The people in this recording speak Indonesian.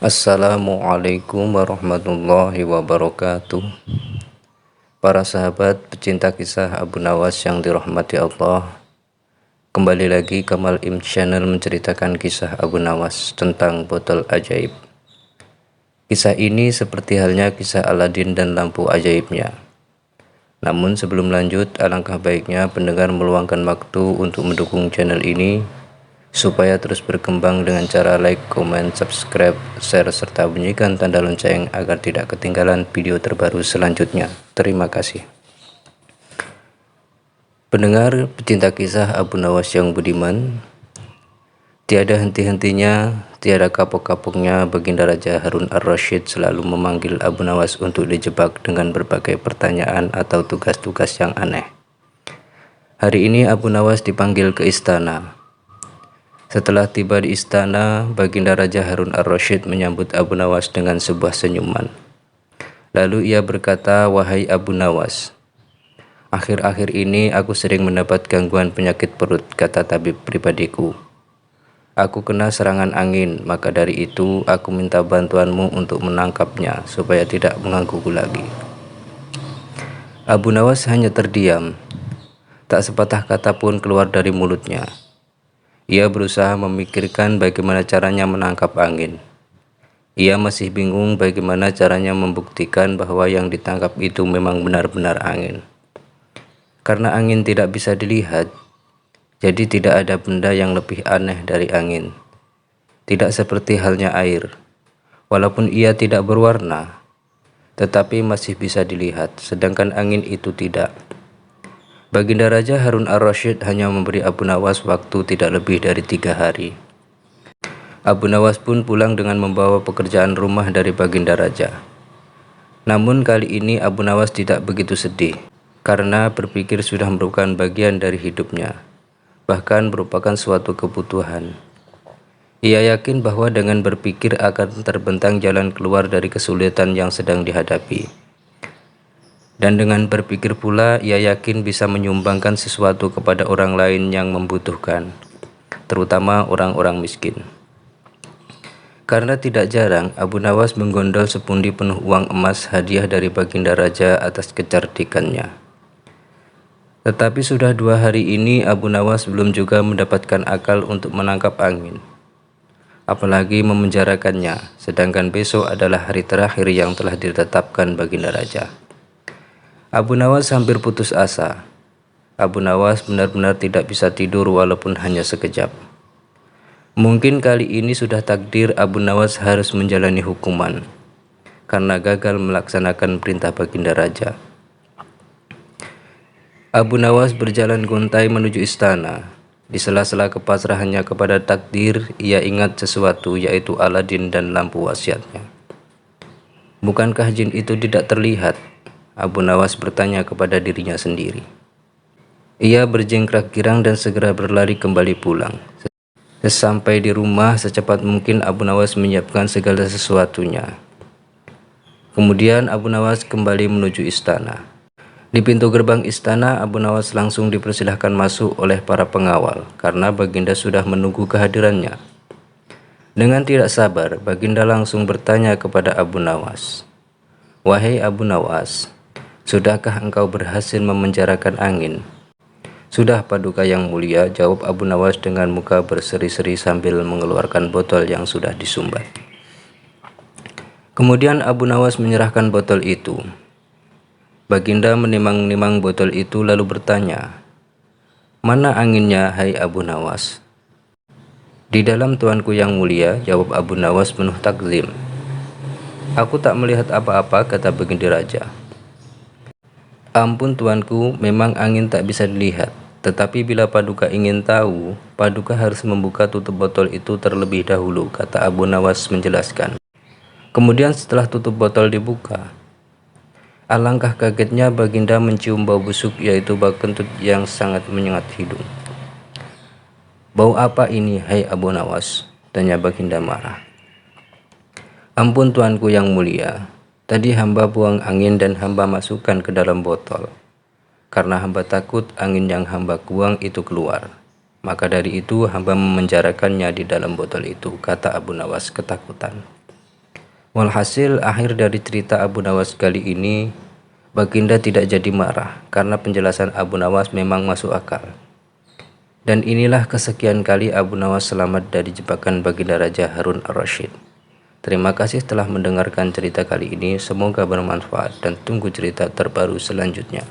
Assalamualaikum warahmatullahi wabarakatuh. Para sahabat pecinta kisah Abu Nawas yang dirahmati Allah, kembali lagi Kamal Im Channel menceritakan kisah Abu Nawas tentang botol ajaib. Kisah ini seperti halnya kisah Aladin dan lampu ajaibnya. Namun sebelum lanjut, alangkah baiknya pendengar meluangkan waktu untuk mendukung channel ini supaya terus berkembang dengan cara like, comment, subscribe, share, serta bunyikan tanda lonceng agar tidak ketinggalan video terbaru selanjutnya. Terima kasih. Pendengar pecinta kisah Abu Nawas yang budiman, tiada henti-hentinya, tiada kapok-kapoknya Baginda Raja Harun ar-Rasyid selalu memanggil Abu Nawas untuk dijebak dengan berbagai pertanyaan atau tugas-tugas yang aneh. Hari ini Abu Nawas dipanggil ke istana. Setelah tiba di istana, Baginda Raja Harun ar-Rasyid menyambut Abu Nawas dengan sebuah senyuman. Lalu ia berkata, "Wahai Abu Nawas, akhir-akhir ini aku sering mendapat gangguan penyakit perut," kata tabib pribadiku. "Aku kena serangan angin, maka dari itu aku minta bantuanmu untuk menangkapnya supaya tidak menggangguku lagi." Abu Nawas hanya terdiam. Tak sepatah kata pun keluar dari mulutnya. Ia berusaha memikirkan bagaimana caranya menangkap angin. Ia masih bingung bagaimana caranya membuktikan bahwa yang ditangkap itu memang benar-benar angin. Karena angin tidak bisa dilihat, jadi tidak ada benda yang lebih aneh dari angin. Tidak seperti halnya air. Walaupun ia tidak berwarna, tetapi masih bisa dilihat, sedangkan angin itu tidak. Baginda Raja Harun ar-Rasyid hanya memberi Abu Nawas waktu tidak lebih dari 3 hari. Abu Nawas pun pulang dengan membawa pekerjaan rumah dari Baginda Raja. Namun kali ini Abu Nawas tidak begitu sedih, karena berpikir sudah merupakan bagian dari hidupnya, bahkan merupakan suatu kebutuhan. Ia yakin bahwa dengan berpikir akan terbentang jalan keluar dari kesulitan yang sedang dihadapi. Dan dengan berpikir pula, ia yakin bisa menyumbangkan sesuatu kepada orang lain yang membutuhkan, terutama orang-orang miskin. Karena tidak jarang, Abu Nawas menggondol sepundi penuh uang emas hadiah dari Baginda Raja atas kecerdikannya. Tetapi sudah 2 hari ini Abu Nawas belum juga mendapatkan akal untuk menangkap angin, apalagi memenjarakannya, sedangkan besok adalah hari terakhir yang telah ditetapkan Baginda Raja. Abu Nawas hampir putus asa. Abu Nawas benar-benar tidak bisa tidur walaupun hanya sekejap. Mungkin kali ini sudah takdir Abu Nawas harus menjalani hukuman karena gagal melaksanakan perintah Baginda Raja. Abu Nawas berjalan gontai menuju istana. Di sela-sela kepasrahannya kepada takdir, ia ingat sesuatu, yaitu Aladin dan lampu wasiatnya. Bukankah jin itu tidak terlihat? Abu Nawas bertanya kepada dirinya sendiri. Ia berjingkrak girang dan segera berlari kembali pulang. Sesampai di rumah, secepat mungkin Abu Nawas menyiapkan segala sesuatunya. Kemudian Abu Nawas kembali menuju istana. Di pintu gerbang istana, Abu Nawas langsung dipersilahkan masuk oleh para pengawal karena Baginda sudah menunggu kehadirannya. Dengan tidak sabar, Baginda langsung bertanya kepada Abu Nawas, "Wahai Abu Nawas, sudahkah engkau berhasil memenjarakan angin?" "Sudah, Paduka yang mulia," jawab Abu Nawas dengan muka berseri-seri sambil mengeluarkan botol yang sudah disumbat. Kemudian Abu Nawas menyerahkan botol itu. Baginda menimang-nimang botol itu lalu bertanya, "Mana anginnya, hai Abu Nawas?" "Di dalam tuanku yang mulia," jawab Abu Nawas penuh takzim. "Aku tak melihat apa-apa," kata Baginda Raja. "Ampun tuanku, memang angin tak bisa dilihat. Tetapi bila Paduka ingin tahu, Paduka harus membuka tutup botol itu terlebih dahulu," kata Abu Nawas menjelaskan. Kemudian setelah tutup botol dibuka, alangkah kagetnya Baginda mencium bau busuk, yaitu bau kentut yang sangat menyengat hidung. "Bau apa ini, hai Abu Nawas?" tanya Baginda marah. "Ampun tuanku yang mulia, tadi hamba buang angin dan hamba masukkan ke dalam botol. Karena hamba takut angin yang hamba buang itu keluar. Maka dari itu hamba memenjarakannya di dalam botol itu," kata Abu Nawas ketakutan. Walhasil, akhir dari cerita Abu Nawas kali ini, Baginda tidak jadi marah karena penjelasan Abu Nawas memang masuk akal. Dan inilah kesekian kali Abu Nawas selamat dari jebakan Baginda Raja Harun ar-Rasyid. Terima kasih telah mendengarkan cerita kali ini, semoga bermanfaat dan tunggu cerita terbaru selanjutnya.